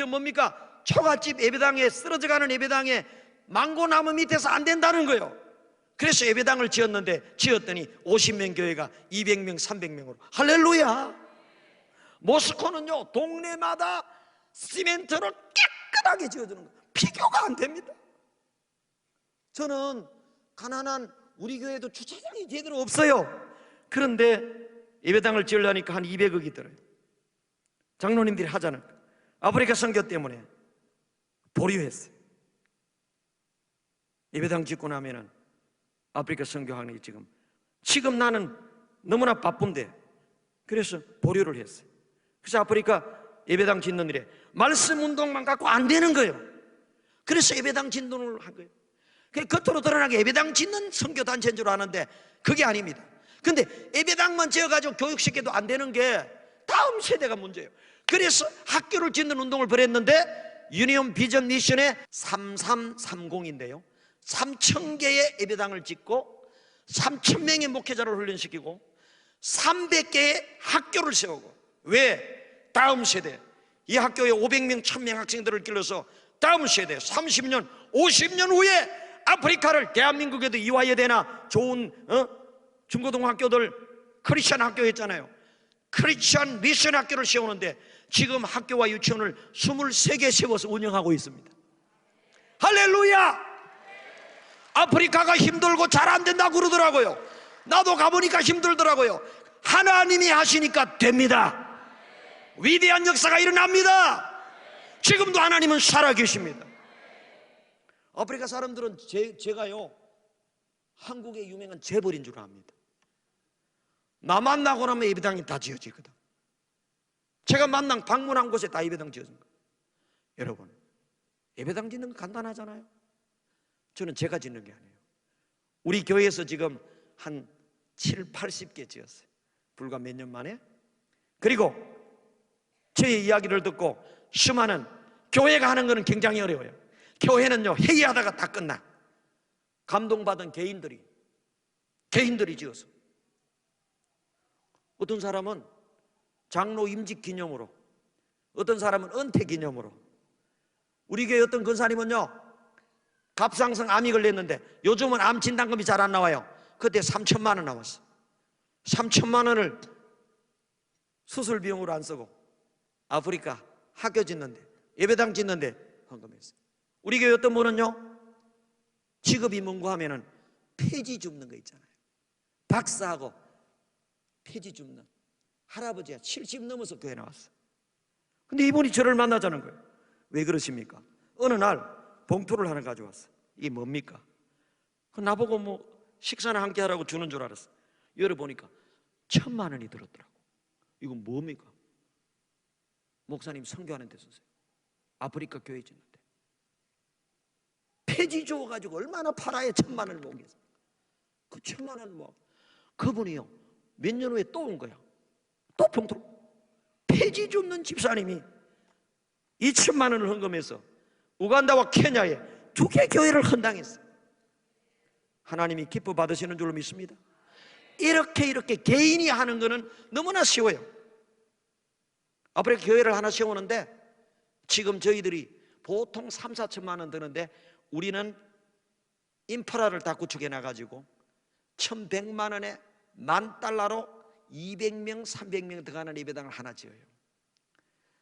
[SPEAKER 2] 뭡니까? 초가집 예배당에, 쓰러져가는 예배당에 망고나무 밑에서 안 된다는 거예요. 그래서 예배당을 지었더니 50명 교회가 200명, 300명으로. 할렐루야! 모스코는요 동네마다 시멘트로 깨끗하게 지어주는 거예요. 비교가 안 됩니다. 저는 가난한 우리 교회도 주차장이 제대로 없어요. 그런데 예배당을 지으려니까 한 200억이 들어요. 장로님들이 하자는, 아프리카 선교 때문에 보류했어요. 예배당 짓고 나면은 아프리카 선교하는 게 지금 나는 너무나 바쁜데 그래서 보류를 했어요. 그래서 아프리카 예배당 짓는 일에 말씀 운동만 갖고 안 되는 거예요. 그래서 예배당 짓는 한 거예요. 겉으로 드러나게 예배당 짓는 선교단체인 줄 아는데 그게 아닙니다. 근데 예배당만 지어가지고 교육시켜도 안 되는 게 다음 세대가 문제예요. 그래서 학교를 짓는 운동을 벌였는데 유니온 비전 미션의 3330인데요 3000개의 예배당을 짓고 3000명의 목회자를 훈련시키고 300개의 학교를 세우고, 왜? 다음 세대, 이 학교에 500명 1000명 학생들을 길러서 다음 세대 30년 50년 후에 아프리카를 대한민국에도 이화여대나 좋은 중고등학교들 크리스천 학교였잖아요. 크리스천 미션 학교를 세우는데 지금 학교와 유치원을 23개 세워서 운영하고 있습니다. 할렐루야! 아프리카가 힘들고 잘 안 된다고 그러더라고요. 나도 가보니까 힘들더라고요. 하나님이 하시니까 됩니다. 위대한 역사가 일어납니다. 지금도 하나님은 살아계십니다. 아프리카 사람들은 제가요 한국의 유명한 재벌인 줄 압니다. 나 만나고 나면 예배당이 다 지어지거든. 제가 방문한 곳에 다 예배당 지어진 거예요. 여러분, 예배당 짓는 거 간단하잖아요. 저는 제가 짓는 게 아니에요. 우리 교회에서 지금 한 7, 80개 지었어요. 불과 몇 년 만에. 그리고 저의 이야기를 듣고 수많은 교회가 하는 거는 굉장히 어려워요. 교회는요 회의하다가 다 끝나. 감동받은 개인들이 지어서, 어떤 사람은 장로 임직 기념으로, 어떤 사람은 은퇴 기념으로. 우리 교회 어떤 권사님은요 갑상선 암이 걸렸는데 요즘은 암 진단금이 잘 안 나와요. 그때 3천만 원 나왔어. 3천만 원을 수술 비용으로 안 쓰고 아프리카 학교 짓는데, 예배당 짓는데 헌금했어요. 우리 교회 어떤 분은요 직업이 뭔고 하면은 폐지 줍는 거 있잖아요. 박사하고 폐지 줍는 할아버지가 70 넘어서 교회 나왔어. 근데 이분이 저를 만나자는 거예요. 왜 그러십니까? 어느 날 봉투를 하나 가져왔어. 이게 뭡니까? 나보고 뭐 식사나 함께 하라고 주는 줄 알았어. 열어보니까 1000만 원이 들었더라고. 이건 뭡니까? 목사님 선교하는 데 썼어요. 아프리카 교회 짓는데 폐지 줘가지고 얼마나 팔아야 1000만 원을 모으겠어. 그 1000만 원을 뭐, 그분이요 몇 년 후에 또 온 거야. 또 봉투로 폐지 줍는 집사님이 2천만 원을 헌금해서 우간다와 케냐에 2개 교회를 헌당했어. 하나님이 기뻐 받으시는 줄로 믿습니다. 이렇게 개인이 하는 거는 너무나 쉬워요. 아프리카 교회를 하나 세우는데 지금 저희들이 보통 3, 4천만 원 드는데 우리는 인프라를 다 구축해 놔가지고 1100만 원에 $10,000로 200명, 300명 들어가는 예배당을 하나 지어요.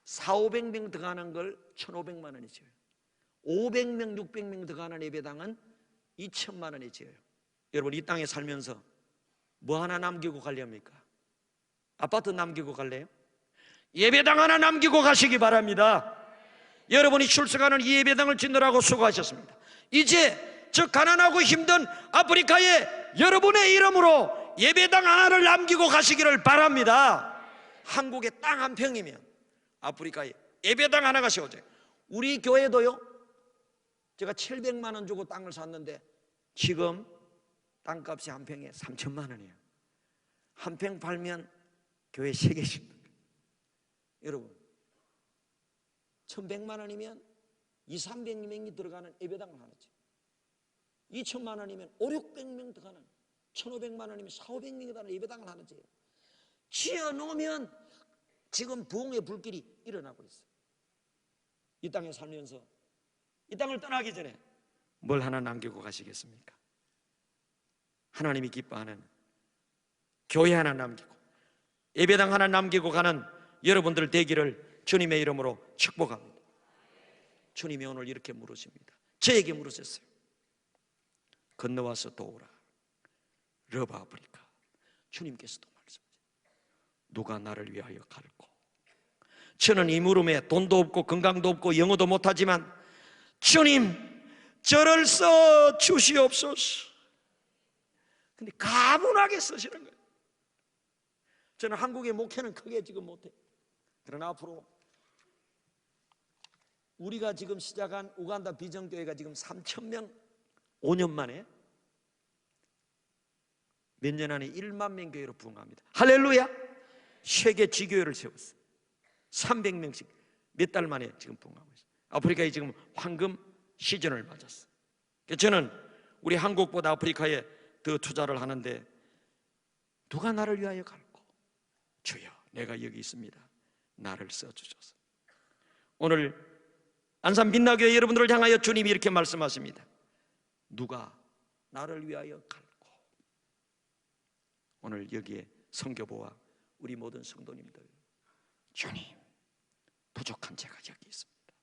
[SPEAKER 2] 4, 500명 들어가는 걸 1,500만 원에 지어요. 500명, 600명 들어가는 예배당은 2천만 원에 지어요. 여러분, 이 땅에 살면서 뭐 하나 남기고 가렵니까? 아파트 남기고 갈래요? 예배당 하나 남기고 가시기 바랍니다. 여러분이 출석하는 이 예배당을 짓느라고 수고하셨습니다. 이제 저 가난하고 힘든 아프리카에 여러분의 이름으로 예배당 하나를 남기고 가시기를 바랍니다. 한국의 땅 한 평이면 아프리카에 예배당 하나가 세워져요. 우리 교회도요, 제가 700만 원 주고 땅을 샀는데 지금 땅값이 한 평에 3천만 원이에요. 한 평 팔면 교회 3개씩. 여러분, 1100만 원이면 2, 300명이 들어가는 예배당을 하나 지어요. 2천만 원이면 5, 600명 들어가는, 1500만 원이면 4, 500명이 들어가는 예배당을 하나 지어요. 지어놓으면 지금 부흥의 불길이 일어나고 있어요. 이 땅에 살면서 이 땅을 떠나기 전에 뭘 하나 남기고 가시겠습니까? 하나님이 기뻐하는 교회 하나 남기고 예배당 하나 남기고 가는 여러분들 되기를 주님의 이름으로 축복합니다. 주님이 오늘 이렇게 물으십니다. 저에게 물으셨어요. 건너와서 도우라. 러바 아프리카. 주님께서도 말씀하세요. 누가 나를 위하여 갈고. 저는 이 물음에 돈도 없고 건강도 없고 영어도 못하지만 주님, 저를 써 주시옵소서. 근데 가분하게 쓰시는 거예요. 저는 한국의 목회는 크게 지금 못해. 그러나 앞으로 우리가 지금 시작한 우간다 비전교회가 지금 3,000명 5년 만에 몇 년 안에 1만 명 교회로 부흥합니다. 할렐루야. 세계 지교회를 세웠어요. 300명씩 몇 달 만에 지금 부흥하고 있어요. 아프리카에 지금 황금 시즌을 맞았어요. 저는 우리 한국보다 아프리카에 더 투자를 하는데 누가 나를 위하여 갈고? 주여, 내가 여기 있습니다. 나를 써주소서. 오늘 안산 빛나교회 여러분들을 향하여 주님이 이렇게 말씀하십니다. 누가 나를 위하여 갈고? 오늘 여기에 성교부와 우리 모든 성도님들, 주님, 부족한 제가 여기 있습니다.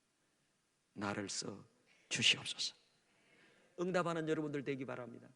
[SPEAKER 2] 나를 써 주시옵소서. 응답하는 여러분들 되기 바랍니다.